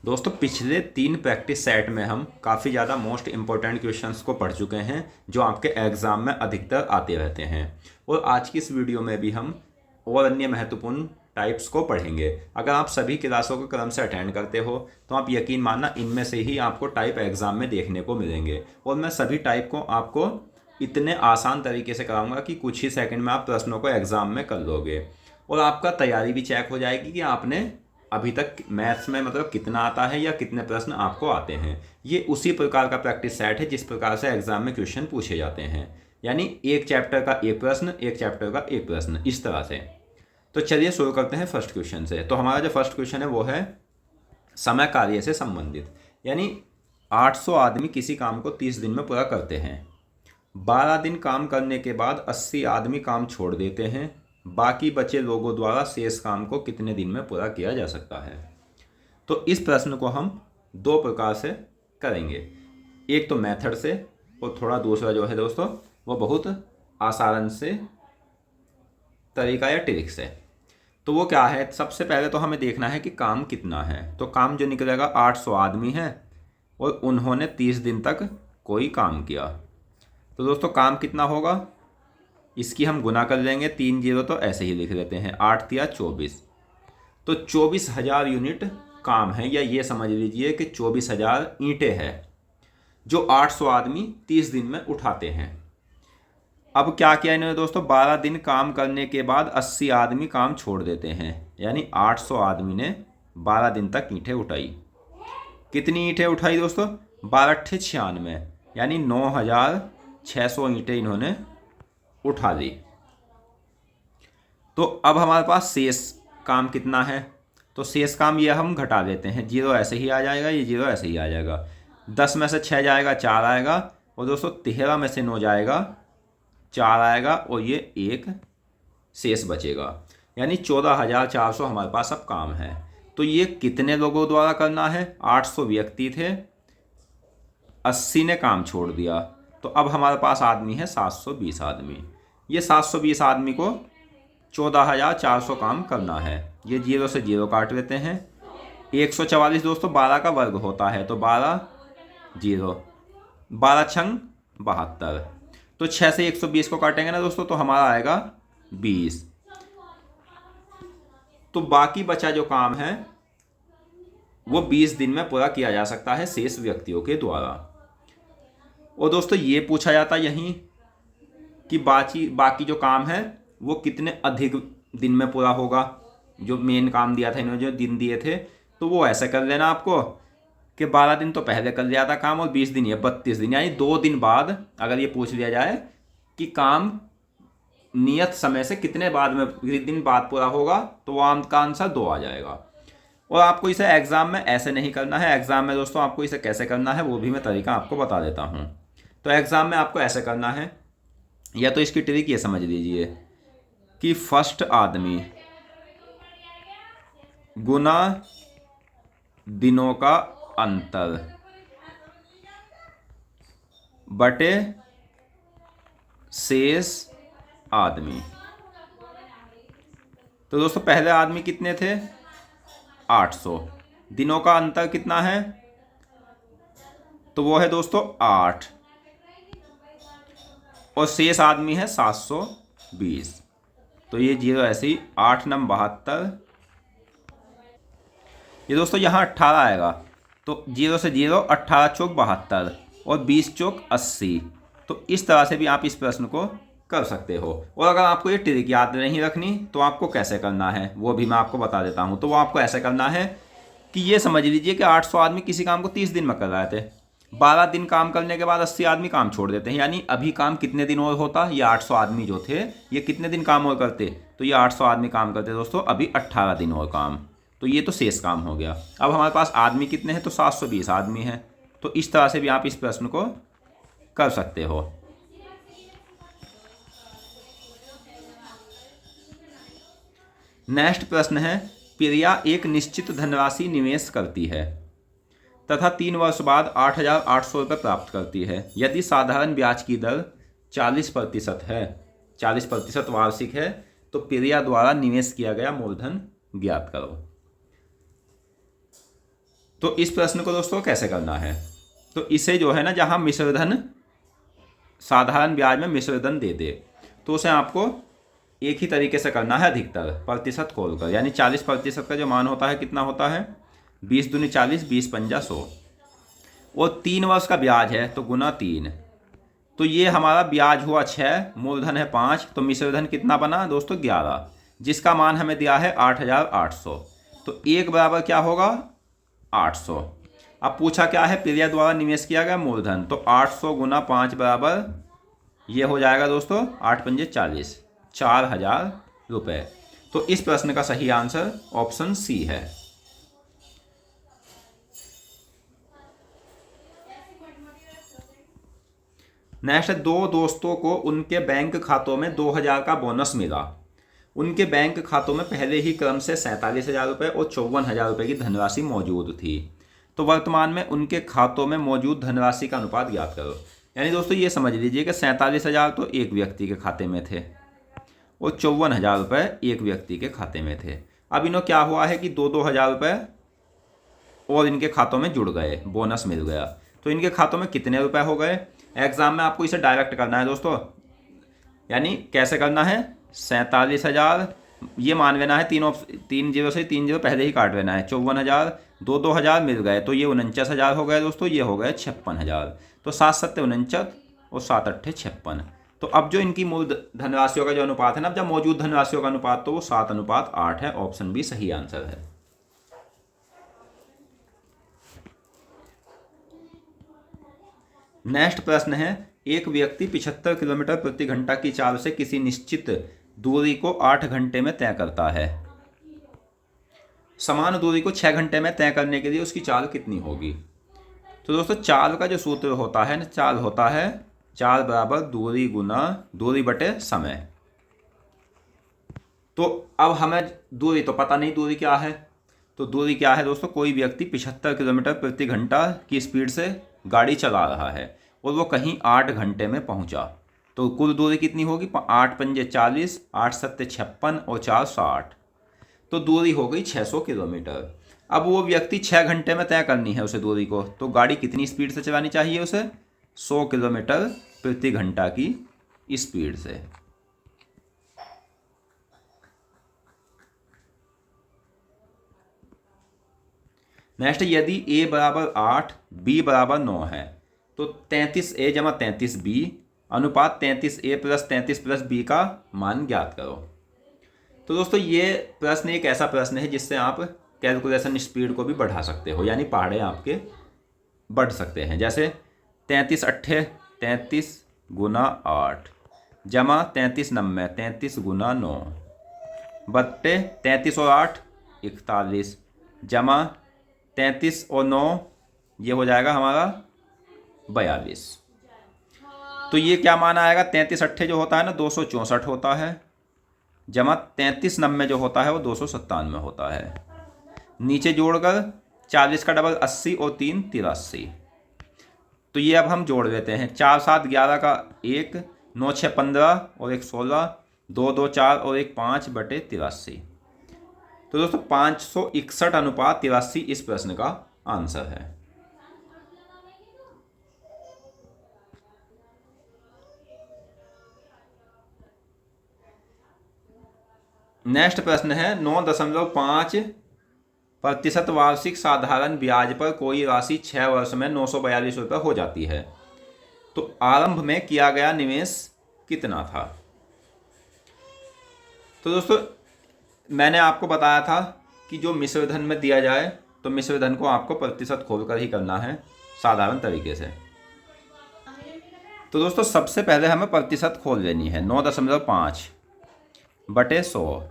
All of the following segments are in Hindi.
दोस्तों पिछले 3 प्रैक्टिस सेट में हम काफ़ी ज़्यादा मोस्ट इम्पोर्टेंट क्वेश्चंस को पढ़ चुके हैं जो आपके एग्ज़ाम में अधिकतर आते रहते हैं। और आज की इस वीडियो में भी हम और अन्य महत्वपूर्ण टाइप्स को पढ़ेंगे। अगर आप सभी क्लासों को क्रम से अटेंड करते हो तो आप यकीन मानना इनमें से ही आपको टाइप एग्ज़ाम में देखने को मिलेंगे। और मैं सभी टाइप को आपको इतने आसान तरीके से कराऊंगा कि कुछ ही सेकंड में आप प्रश्नों को एग्ज़ाम में कर लोगे। और आपका तैयारी भी चेक हो जाएगी कि आपने अभी तक मैथ्स में मतलब कितना आता है या कितने प्रश्न आपको आते हैं। ये उसी प्रकार का प्रैक्टिस सेट है जिस प्रकार से एग्जाम में क्वेश्चन पूछे जाते हैं, यानी एक चैप्टर का एक प्रश्न, एक चैप्टर का एक प्रश्न, इस तरह से। तो चलिए शुरू करते हैं फर्स्ट क्वेश्चन से। तो हमारा जो फर्स्ट क्वेश्चन है वो है समय कार्य से संबंधित, यानी 800 आदमी किसी काम को 30 दिन में पूरा करते हैं। 12 दिन काम करने के बाद 80 आदमी काम छोड़ देते हैं। बाकी बचे लोगों द्वारा शेष काम को कितने दिन में पूरा किया जा सकता है। तो इस प्रश्न को हम दो प्रकार से करेंगे, एक तो मेथड से और थोड़ा दूसरा जो है दोस्तों वो बहुत आसान से तरीका या ट्रिक से। तो वो क्या है, सबसे पहले तो हमें देखना है कि काम कितना है। तो काम जो निकलेगा 800 आदमी है और उन्होंने 30 दिन तक कोई काम किया। तो दोस्तों काम कितना होगा, इसकी हम गुना कर लेंगे, 3 जीरो तो ऐसे ही लिख लेते हैं, 8 तिया 24। तो 24,000 यूनिट काम है, या ये समझ लीजिए कि 24,000 ईंटें हैं जो 800 आदमी 30 दिन में उठाते हैं। अब क्या किया इन्होंने दोस्तों, 12 दिन काम करने के बाद 80 आदमी काम छोड़ देते हैं, यानी 800 आदमी ने 12 दिन तक ईंटें उठाई। कितनी ईंटें उठाई दोस्तों, 12 अट्ठे 96, यानी 9,600 ईंटें इन्होंने उठा ली। तो अब हमारे पास शेष काम कितना है, तो शेष काम ये हम घटा देते हैं, जीरो ऐसे ही आ जाएगा, ये जीरो ऐसे ही आ जाएगा। 10 में से 6 जाएगा 4 आएगा, और दोस्तों 13 में से 9 जाएगा 4 आएगा, और ये एक शेष बचेगा, यानी 14,400 हमारे पास अब काम है। तो ये कितने लोगों द्वारा करना है, 800 व्यक्ति थे, 80 ने काम छोड़ दिया, तो अब हमारे पास आदमी है 720 आदमी। ये 720 आदमी को 14,400 काम करना है। ये जीरो से जीरो काट लेते हैं। 144 दोस्तों 12 का वर्ग होता है, तो 12 जीरो, 12 छंग 72। तो 6 से 120 को काटेंगे ना दोस्तों तो हमारा आएगा 20। तो बाकी बचा जो काम है वो 20 दिन में पूरा किया जा सकता है शेष व्यक्तियों के द्वारा। और दोस्तों ये पूछा जाता यहीं कि बाकी जो काम है वो कितने अधिक दिन में पूरा होगा। जो मेन काम दिया था इन्होंने, जो दिन दिए थे, तो वो ऐसे कर लेना आपको कि 12 दिन तो पहले कर लिया था काम, और 20 दिन ये 32 दिन, यानी 2 दिन बाद अगर ये पूछ लिया जाए कि काम नियत समय से कितने दिन बाद पूरा होगा, तो वो आम का आंसर 2 आ जाएगा। और आपको इसे एग्जाम में ऐसे नहीं करना है। एग्जाम में दोस्तों आपको इसे कैसे करना है वो भी मैं तरीका आपको बता देता हूँ। तो एग्जाम में आपको ऐसे करना है, या तो इसकी ट्रिक ये समझ लीजिए कि फर्स्ट आदमी गुना दिनों का अंतर बटे शेष आदमी। तो दोस्तों पहले आदमी कितने थे, 800, दिनों का अंतर कितना है, तो वो है दोस्तों 8, और शेष आदमी है 720। तो ये जीरो ऐसे ही, 8 नम 72। ये दोस्तों यहाँ 18 आएगा, तो जीरो से जीरो, 18 चौक 72, और 20 चौक 80। तो इस तरह से भी आप इस प्रश्न को कर सकते हो। और अगर आपको ये ट्रिक याद नहीं रखनी तो आपको कैसे करना है वो भी मैं आपको बता देता हूँ। तो वो आपको ऐसे करना है कि ये समझ लीजिए कि 800 आदमी किसी काम को 30 दिन में कर रहे थे, 12 दिन काम करने के बाद 80 आदमी काम छोड़ देते हैं, यानी अभी काम कितने दिन और होता, ये 800 आदमी जो थे ये कितने दिन काम और करते, तो ये 800 आदमी काम करते दोस्तों अभी 18 दिन और काम। तो ये तो शेष काम हो गया। अब हमारे पास आदमी कितने हैं, तो 720 आदमी हैं। तो इस तरह से भी आप इस प्रश्न को कर सकते हो। नेक्स्ट प्रश्न है, प्रिया एक निश्चित धनराशि निवेश करती है तथा 3 वर्ष बाद 8,800 रुपये प्राप्त करती है। यदि साधारण ब्याज की दर 40% है, 40% वार्षिक है, तो प्रिया द्वारा निवेश किया गया मूलधन ज्ञात करो। तो इस प्रश्न को दोस्तों कैसे करना है, तो इसे जो है ना, जहाँ मिश्रधन साधारण ब्याज में मिश्रधन दे दे तो उसे आपको एक ही तरीके से करना है, अधिकतर प्रतिशत खोलकर। यानी 40% का जो मान होता है कितना होता है, 20 दूनी 40, 20 पंजा 100, और 3 वर्ष का ब्याज है तो गुना 3। तो ये हमारा ब्याज हुआ 6, मूलधन है 5, तो मिश्रधन कितना बना दोस्तों 11, जिसका मान हमें दिया है 8,800। तो एक बराबर क्या होगा 800। अब पूछा क्या है, पीरियड द्वारा निवेश किया गया मूलधन, तो 800 गुना 5 बराबर ये हो जाएगा दोस्तों 8 पंजे 40, 4,000 रुपये। तो इस प्रश्न का सही आंसर ऑप्शन सी है। नेक्स्ट, दो दोस्तों को उनके बैंक खातों में 2,000 का बोनस मिला। उनके बैंक खातों में पहले ही क्रम से 47,000 रुपये और 54,000 रुपये की धनराशि मौजूद थी। तो वर्तमान में उनके खातों में मौजूद धनराशि का अनुपात ज्ञात करो। यानी दोस्तों ये समझ लीजिए कि 47,000 तो एक व्यक्ति के खाते में थे और 54,000 रुपये एक व्यक्ति के खाते में थे। अब इन्हों क्या हुआ है कि 2,000 रुपये और इनके खातों में जुड़ गए, बोनस मिल गया। तो इनके खातों में कितने रुपए हो गए, एग्जाम में आपको इसे डायरेक्ट करना है दोस्तों। यानी कैसे करना है, 47,000 ये मान लेना है, 3 जीरो से 3 जीरो पहले ही काट लेना है, 54,000, 2,000 मिल गए तो ये 49,000 हो गए दोस्तों, ये हो गए 56,000। तो 7 सत्ते 49 और 7 अट्ठे 56। तो अब जो इनकी मूल धनराशियों का जो अनुपात है ना, जब मौजूद धनराशियों का अनुपात, तो वो 7:8 है। ऑप्शन बी सही आंसर है। नेक्स्ट प्रश्न है, एक व्यक्ति 75 किलोमीटर प्रति घंटा की चाल से किसी निश्चित दूरी को 8 घंटे में तय करता है। समान दूरी को 6 घंटे में तय करने के लिए उसकी चाल कितनी होगी। तो दोस्तों चाल का जो सूत्र होता है ना, चाल होता है चाल बराबर दूरी गुना दूरी बटे समय। तो अब हमें दूरी तो पता नहीं, दूरी क्या है, तो दूरी क्या है दोस्तों, कोई व्यक्ति 75 किलोमीटर प्रति घंटा की स्पीड से गाड़ी चला रहा है और वो कहीं 8 घंटे में पहुंचा। तो कुल दूरी कितनी होगी, 8 पंजे 40, 8 सत्ते 56 और 4 60। तो दूरी हो गई 600 किलोमीटर। अब वो व्यक्ति 6 घंटे में तय करनी है उसे दूरी को, तो गाड़ी कितनी स्पीड से चलानी चाहिए उसे, 100 किलोमीटर प्रति घंटा की स्पीड से। नेक्स्ट, यदि a बराबर 8, b बराबर 9 है तो 33a जमा 33b अनुपात 33a प्लस 33 प्लस b का मान ज्ञात करो। तो दोस्तों ये प्रश्न एक ऐसा प्रश्न है जिससे आप कैलकुलेशन स्पीड को भी बढ़ा सकते हो, यानी पहाड़े आपके बढ़ सकते हैं। जैसे 33 अट्ठे 33 गुना 8 जमा 33 नब्बे 33 गुना 9 बट्टे 33 और 8 41 जमा 33 और 9 ये हो जाएगा हमारा 42। तो ये क्या मान आएगा, 33 अट्ठे जो होता है ना 264 होता है, जमा 33 नब्बे जो होता है वो 297 होता है। नीचे जोड़कर 40 का डबल 80 और 3 83। तो ये अब हम जोड़ देते हैं, 4 7 11 का 1, 9 6 15 और 1 16, 2 2 4 और 1 5 बटे 83। तो दोस्तों 561 अनुपात 83 इस प्रश्न का आंसर है। नेक्स्ट प्रश्न है, 9.5% वार्षिक साधारण ब्याज पर कोई राशि 6 वर्ष में 942 रुपये हो जाती है, तो आरंभ में किया गया निवेश कितना था। तो दोस्तों मैंने आपको बताया था कि जो मिश्रधन में दिया जाए तो मिश्रधन को आपको प्रतिशत खोलकर ही करना है साधारण तरीके से। तो दोस्तों सबसे पहले हमें प्रतिशत खोल लेनी है, 9.5 बटे 100।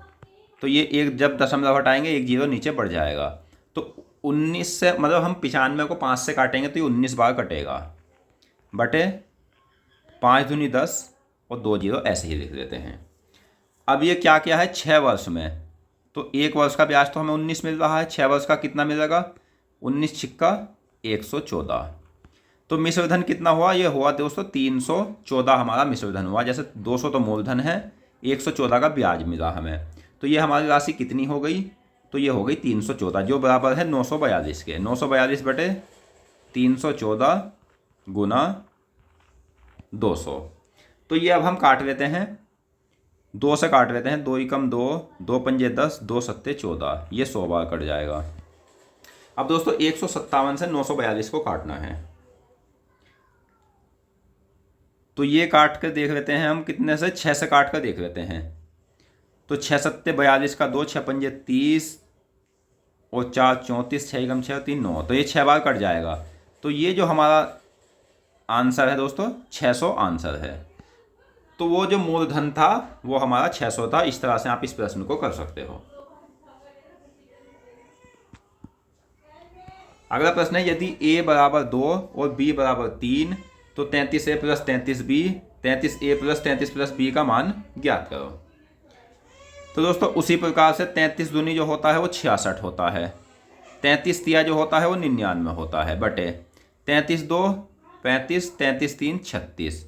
तो ये एक जब दशमलव हटाएंगे 1 जीरो नीचे बढ़ जाएगा, तो 19 से मतलब हम 95 को 5 से काटेंगे तो ये 19 बार कटेगा, बटे 5 दूनी 10 और 2 जीरो ऐसे ही लिख देते हैं। अब ये क्या क्या है, 6 वर्ष में, तो 1 वर्ष का ब्याज तो हमें 19 मिल रहा है, 6 वर्ष का कितना मिलेगा, 19 छिक्का 114। तो मिश्रधन कितना हुआ, ये हुआ दोस्तों 314 हमारा मिश्रधन हुआ। जैसे 200 तो मूलधन है, 114 का ब्याज मिला हमें, तो ये हमारी राशि कितनी हो गई, तो ये हो गई 314 जो बराबर है 942 के। 942 बटे 314 गुना 200। तो ये अब हम काट लेते हैं, 2 से काट लेते हैं। 2 एकम 2, 2 पंजे 10, 2 सत्ते 14, ये 100 बार कट जाएगा। अब दोस्तों 157 से 942 को काटना है, तो ये काट कर देख लेते हैं हम कितने से, 6 से काट कर देख लेते हैं। तो 6 सत्ते 42 का 2, 6 पंजे 30 और 4 34, 6 एकम 6 और 3 9, तो ये 6 बार कट जाएगा। तो ये जो हमारा आंसर है दोस्तों 600 आंसर है। तो वो जो मूलधन था वो हमारा 600 था। इस तरह से आप इस प्रश्न को कर सकते हो। अगला प्रश्न है, यदि a बराबर 2 और b बराबर 3 तो 33a plus 33b, 33a plus 33 b का मान ज्ञात करो। तो दोस्तों उसी प्रकार से 33 दूनी जो होता है वो 66 होता है, 33 तिया जो होता है वो 99 होता है, बटे 33 2 35, 33 3 36।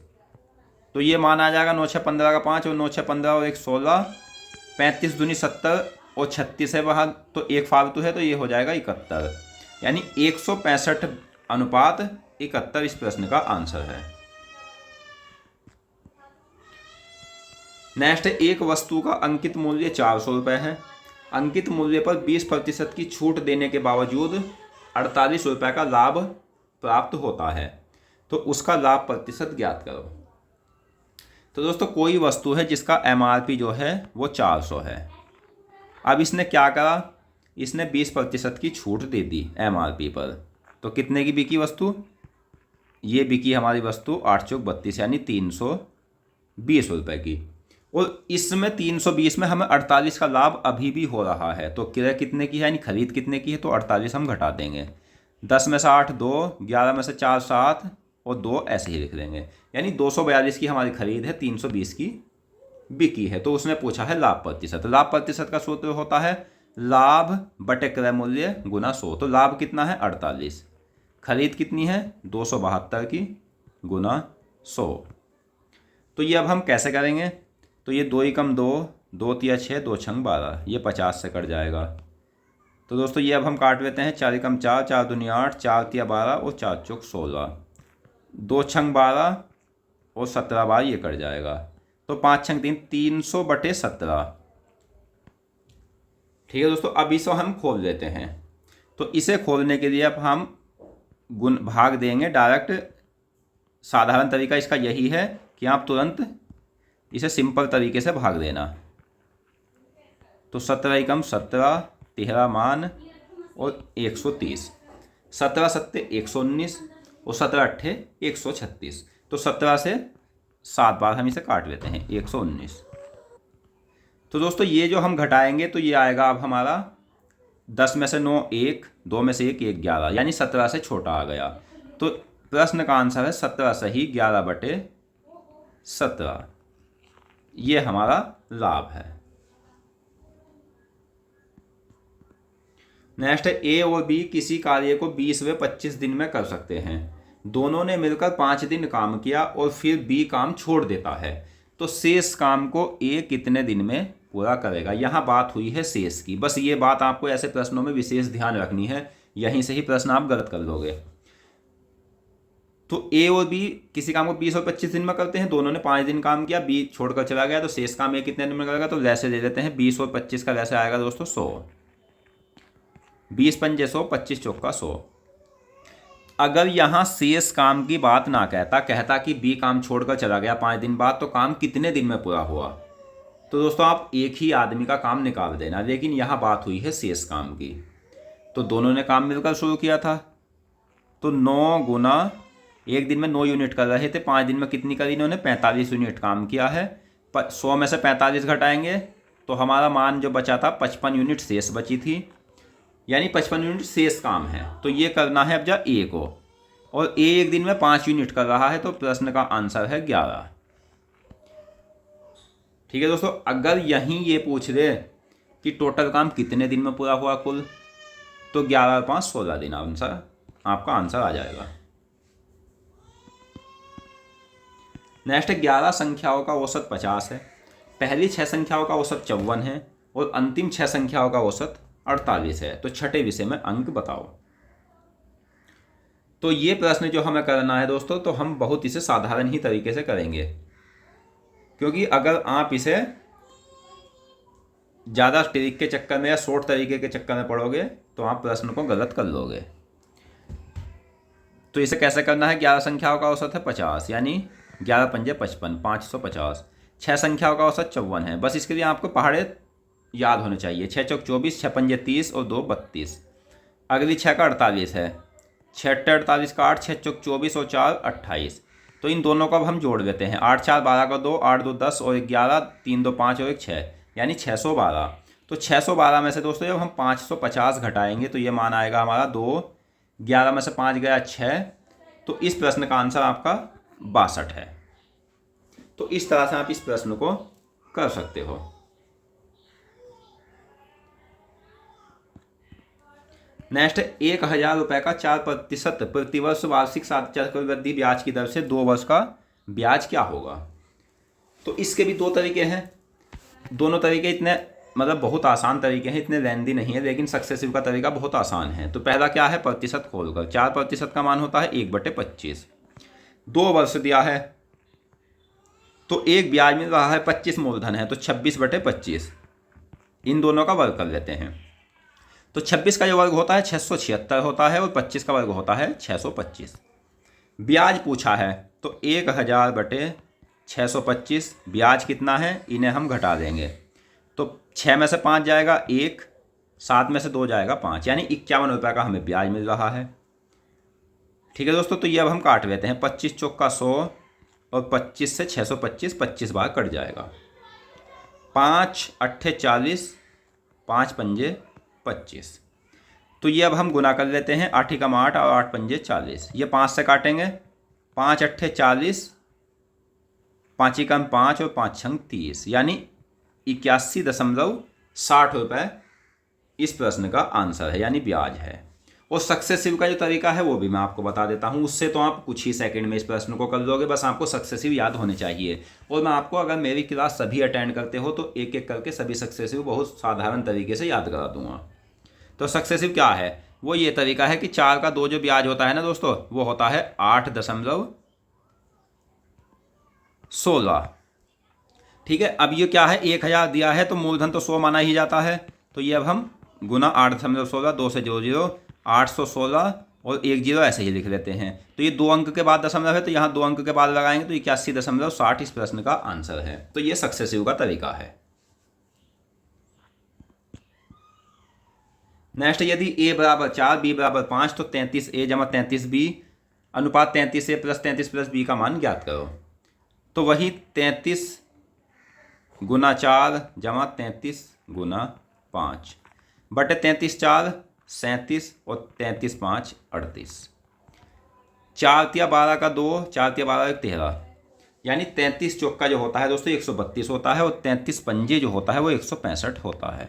तो ये मान आ जाएगा 9 6 15 का 5 और 9 6 15 और 1 16, 35 दूनी 70 और 36 है बाहर, तो एक फालतू है, तो ये हो जाएगा 71, यानी 165 अनुपात 71 इस प्रश्न का आंसर है। नेक्स्ट है, एक वस्तु का अंकित मूल्य 400 रुपये है। अंकित मूल्य पर 20% की छूट देने के बावजूद 48 रुपये का लाभ प्राप्त होता है, तो उसका लाभ प्रतिशत ज्ञात करो। तो दोस्तों कोई वस्तु है जिसका MRP जो है वो 400 है। अब इसने क्या करा, इसने 20% की छूट दे दी MRP पर। तो कितने की बिकी वस्तु, ये बिकी हमारी वस्तु 8 चौक 32 यानी 320 रुपये की। और इसमें 320 में हमें 48 का लाभ अभी भी हो रहा है। तो क्रय कितने की है यानी खरीद कितने की है, तो 48 हम घटा देंगे। 10 में से 8 2, 11 में से 4 7 और 2 ऐसे ही लिख देंगे, यानी 242 की हमारी खरीद है, 320 की बिकी है। तो उसने पूछा है लाभ प्रतिशत। लाभ प्रतिशत का सूत्र होता है लाभ बटे क्रय मूल्य गुना 100। तो लाभ कितना है 48, खरीद कितनी है 272 की गुना 100। तो ये अब हम कैसे करेंगे, तो ये 2 एकम 2, 2 तिया 6, 2 छंग 12, ये 50 से कट जाएगा। तो दोस्तों ये अब हम काट लेते हैं, 4 एकम 4, 4 दूनी 8, 4 तिया 12 और 4 चौक 16, 2 छंग 12 और 17 बार ये कट जाएगा। तो 5 छंग 3, 300 बटे 17। ठीक है दोस्तों, अब इसे हम खोल लेते हैं। तो इसे खोलने के लिए अब हम गुण भाग देंगे डायरेक्ट। साधारण तरीका इसका यही है कि आप तुरंत इसे सिंपल तरीके से भाग देना। तो 17 एकम 17, 13 मान और 130, 17 सत्ते 119 और 17 अट्ठे 136। तो 17 से 7 बार हम इसे काट लेते हैं, 119। तो दोस्तों ये जो हम घटाएंगे तो ये आएगा अब हमारा 10 में से 9 1, 2 में से 1 1 11, यानी 17 से छोटा आ गया। तो प्रश्न का आंसर है 17 सही 11 बटे 17, ये हमारा लाभ है। नेक्स्ट है, ए और बी किसी कार्य को 20 व 25 दिन में कर सकते हैं। दोनों ने मिलकर 5 दिन काम किया और फिर बी काम छोड़ देता है, तो शेष काम को ए कितने दिन में पूरा करेगा। यहाँ बात हुई है शेष की। बस ये बात आपको ऐसे प्रश्नों में विशेष ध्यान रखनी है, यहीं से ही प्रश्न आप गलत कर लोगे। तो ए और बी किसी काम को 20 और 25 दिन में करते हैं। दोनों ने 5 दिन काम किया, बी छोड़कर चला गया, तो शेष काम ए कितने दिन में करेगा। तो वैसे दे देते हैं 20 और 25 का वैसे आएगा दोस्तों 100, 20 पंजे 100, 25 चौका 100। अगर यहाँ शेष काम की बात ना कहता कि बी काम छोड़कर चला गया 5 दिन बाद, तो काम कितने दिन में पूरा हुआ, तो दोस्तों आप एक ही आदमी का काम निकाल देना। लेकिन यहाँ बात हुई है शेष काम की। तो दोनों ने काम मिलकर शुरू किया था, तो 9 गुना एक दिन में 9 यूनिट कर रहे थे, 5 दिन में कितनी करी इन्होंने 45 यूनिट काम किया है। 100 में से 45 घटाएंगे तो हमारा मान जो बचा था 55 यूनिट शेष बची थी, यानी 55 यूनिट शेष काम है। तो ये करना है अब जा ए को, और ए एक दिन में 5 यूनिट कर रहा है, तो प्रश्न का आंसर है 11। ठीक है दोस्तों, अगर यहीं ये पूछ ले कि टोटल काम कितने दिन में पूरा हुआ कुल, तो 11 और 5 16 दिन आंसर आपका आंसर आ जाएगा। नेक्स्ट 11 संख्याओं का औसत 50 है। पहली 6 संख्याओं का औसत 54 है और अंतिम 6 संख्याओं का औसत 48 है। तो छठे विषय में अंक बताओ। तो ये प्रश्न जो हमें करना है दोस्तों, तो हम बहुत इसे साधारण ही तरीके से करेंगे, क्योंकि अगर आप इसे ज़्यादा ट्रिक के चक्कर में या शॉर्ट तरीके के चक्कर में पढ़ोगे तो आप प्रश्न को गलत कर लोगे। तो इसे कैसे करना है? 11 संख्याओं का औसत है 50, यानी 11 पंजे 55, 550। 6 संख्याओं का औसत 54 है। बस इसके लिए आपको पहाड़े याद होने चाहिए। 6 चौक 24, 6 पंजे 30 और 2 32। अगली 6 का 48 है। 6 48 का 8, 6 चौक 24 और 4 28। तो इन दोनों को अब हम जोड़ देते हैं। 8 4 12 का 2, 8 2 10 और 11, 3 2 5 और 1 6, यानी 612। तो 612 में से दोस्तों जब हम 550 घटाएंगे तो ये मान आएगा हमारा 2। 11 में से 5 गया 6। तो इस प्रश्न का आंसर आपका 62 है। तो इस तरह से आप इस प्रश्न को कर सकते हो। नेक्स्ट, 1000 रुपये का 4% प्रतिवर्ष वार्षिक चक्रवृद्धि ब्याज की दर से 2 वर्ष का ब्याज क्या होगा? तो इसके भी दो तरीके हैं। दोनों तरीके इतने मतलब बहुत आसान तरीके हैं, इतने लेंदी नहीं है, लेकिन सक्सेसिव का तरीका बहुत आसान है। तो पहला क्या है? प्रतिशत खोलकर 4% का मान होता है 1/25। 2 वर्ष दिया है तो एक ब्याज मिल रहा है, 25 मूलधन है तो 26/25। इन दोनों का वर्ग कर लेते हैं। तो 26 का जो वर्ग होता है 676 होता है और 25 का वर्ग होता है 625। ब्याज पूछा है तो 1000/625। ब्याज कितना है इन्हें हम घटा देंगे। तो 6 में से 5 जाएगा 1, 7 में से 2 जाएगा 5, यानी 51 रुपये का हमें ब्याज मिल रहा है। ठीक है दोस्तों, तो ये अब हम काट लेते हैं। 25 चौक का 100 और 25 से 625, 25 बार कट जाएगा। 5 अट्ठे 40, 5 पंजे 25। तो ये अब हम गुना कर लेते हैं। 8 एकम 8 और 8 पंजे 40। ये 5 से काटेंगे। 5 अट्ठे 40, 5 एकम 5 और 5 छंग 30, यानी 81.60 रुपये इस प्रश्न का आंसर है, यानी ब्याज है। और सक्सेसिव का जो तरीका है वो भी मैं आपको बता देता हूँ। उससे तो आप कुछ ही सेकंड में इस प्रश्न को कर लोगे। बस आपको सक्सेसिव याद होने चाहिए। और मैं आपको, अगर मेरी क्लास सभी अटेंड करते हो तो एक एक करके सभी सक्सेसिव बहुत साधारण तरीके से याद करा दूंगा। तो सक्सेसिव क्या है? वो ये तरीका है कि 4 का 2 जो ब्याज होता है ना दोस्तों, वो होता है 8.16। ठीक है, अब ये क्या है? 1000 दिया है तो मूलधन तो 100 माना ही जाता है। तो ये अब हम गुना 8.16, 2 से 0 816 और 1 0 ऐसे ही लिख लेते हैं। तो ये 2 अंक के बाद दशमलव है तो यहाँ 2 अंक के बाद लगाएंगे तो 81.60 इस प्रश्न का आंसर है। तो ये सक्सेसिव का तरीका है। नेक्स्ट, यदि a बराबर 4, b बराबर 5 तो 33a जमा 33b अनुपात 33a प्लस 33 b का मान ज्ञात करो। तो वही 33 गुना 4 जमा 33 गुना 5 बटे 33 4 37 और 33 5 38। 4 तिया 12 का 2, 4 तिया 12 13, यानी 33 चौक का जो होता है दोस्तों 132 होता है और 33 पंजे जो होता है वो 165 होता है।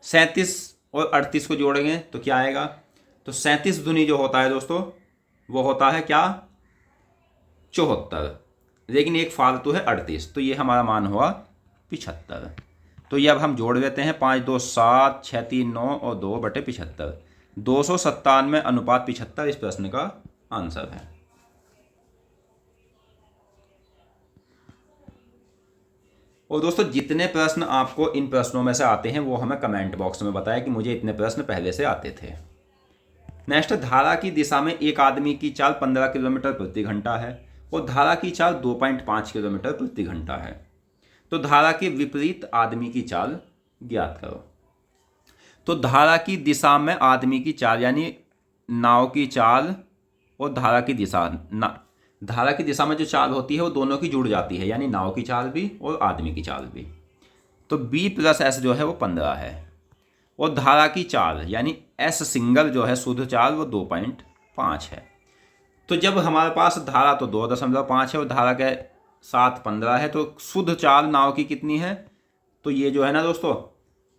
37 और 38 को जोड़ेंगे तो क्या आएगा? तो 37 दूनी जो होता है दोस्तों वो होता है क्या? 74, लेकिन एक फालतू है 38, तो ये हमारा मान हुआ 75। तो ये अब हम जोड़ देते हैं। 5 2 7, 6 3 9 और 2/75। 297 अनुपात 75 इस प्रश्न का आंसर है। और दोस्तों, जितने प्रश्न आपको इन प्रश्नों में से आते हैं वो हमें कमेंट बॉक्स में बताएं कि मुझे इतने प्रश्न पहले से आते थे। नेक्स्ट, धारा की दिशा में एक आदमी की चाल 15 किलोमीटर प्रति घंटा है और धारा की चाल 2.5 किलोमीटर प्रति घंटा है। तो धारा के विपरीत आदमी की चाल ज्ञात करो। तो धारा की दिशा में आदमी की चाल, यानी नाव की चाल और धारा की दिशा, धारा की दिशा में जो चाल होती है वो दोनों की जुड़ जाती है, यानी नाव की चाल भी और आदमी की चाल भी। तो b + s जो है वो 15 है और धारा की चाल यानी s सिंगल जो है शुद्ध चाल वो 2.5 है। तो जब हमारे पास धारा तो 2.5 है और धारा के साथ 15 है, तो शुद्ध चाल नाव की कितनी है? तो ये जो है ना दोस्तों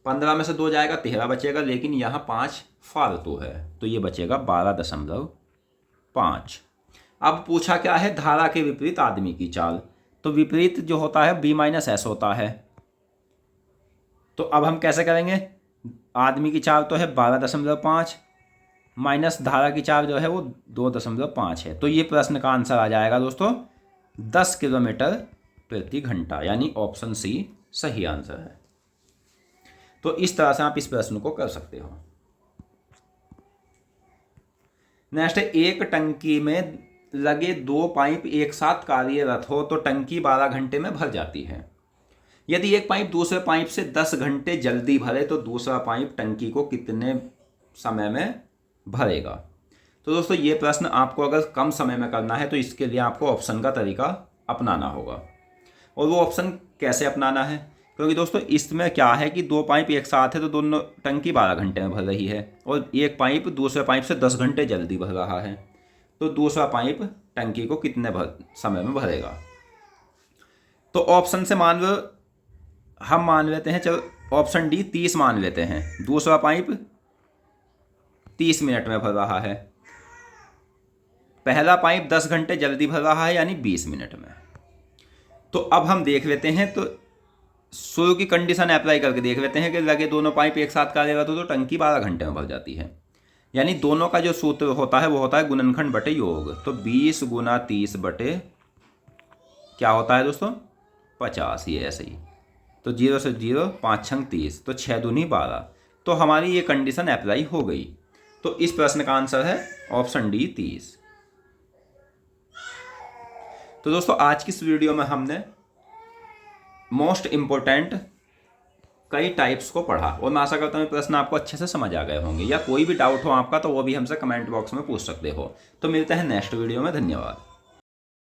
15 में से 2 जाएगा 13 बचेगा, लेकिन यहाँ 5 फालतू है तो ये बचेगा 12.5। अब पूछा क्या है? धारा के विपरीत आदमी की चाल। तो विपरीत जो होता है b - s होता है। तो अब हम कैसे करेंगे? आदमी की चाल तो है 12.5 माइनस धारा की चाल जो है वो 2.5 है। तो ये प्रश्न का आंसर आ जाएगा दोस्तों 10 किलोमीटर प्रति घंटा, यानी ऑप्शन सी सही आंसर है। तो इस तरह से आप इस प्रश्न को कर सकते हो। नेक्स्ट है, एक टंकी में लगे 2 पाइप एक साथ कार्यरत हो तो टंकी 12 घंटे में भर जाती है। यदि एक पाइप दूसरे पाइप से 10 घंटे जल्दी भरे तो दूसरा पाइप टंकी को कितने समय में भरेगा। तो दोस्तों ये प्रश्न आपको अगर कम समय में करना है तो इसके लिए आपको ऑप्शन का तरीका अपनाना होगा। और वो ऑप्शन कैसे अपनाना है, क्योंकि दोस्तों इसमें क्या है कि 2 पाइप एक साथ है तो दोनों टंकी 12 घंटे में भर रही है और एक पाइप दूसरे पाइप से 10 घंटे जल्दी भर रहा है, तो दूसरा पाइप टंकी को कितने समय में भरेगा। तो ऑप्शन से हम मान लेते हैं, चलो ऑप्शन डी 30 मान लेते हैं। दूसरा पाइप 30 मिनट में भर रहा है, पहला पाइप 10 घंटे जल्दी भर रहा है यानी 20 मिनट में। तो अब हम देख लेते हैं, तो शुरू की कंडीशन अप्लाई करके देख लेते हैं कि लगे दोनों पाइप एक साथ कार्यरत हो तो टंकी 12 घंटे में भर जाती है। यानी दोनों का जो सूत्र होता है वो होता है गुणनखंड बटे योग। तो 20 गुना 30 बटे क्या होता है दोस्तों 50, ये ऐसे ही। तो 0 से 0 5 छंग 30, तो 6 दूनी 12। तो हमारी ये कंडीशन अप्लाई हो गई। तो इस प्रश्न का आंसर है ऑप्शन डी 30। तो दोस्तों आज की इस वीडियो में हमने मोस्ट इम्पोर्टेंट कई टाइप्स को पढ़ा और मैं आशा करता हूँ प्रश्न आपको अच्छे से समझ आ गए होंगे। या कोई भी डाउट हो आपका तो वो भी हमसे कमेंट बॉक्स में पूछ सकते हो। तो मिलते हैं नेक्स्ट वीडियो में। धन्यवाद।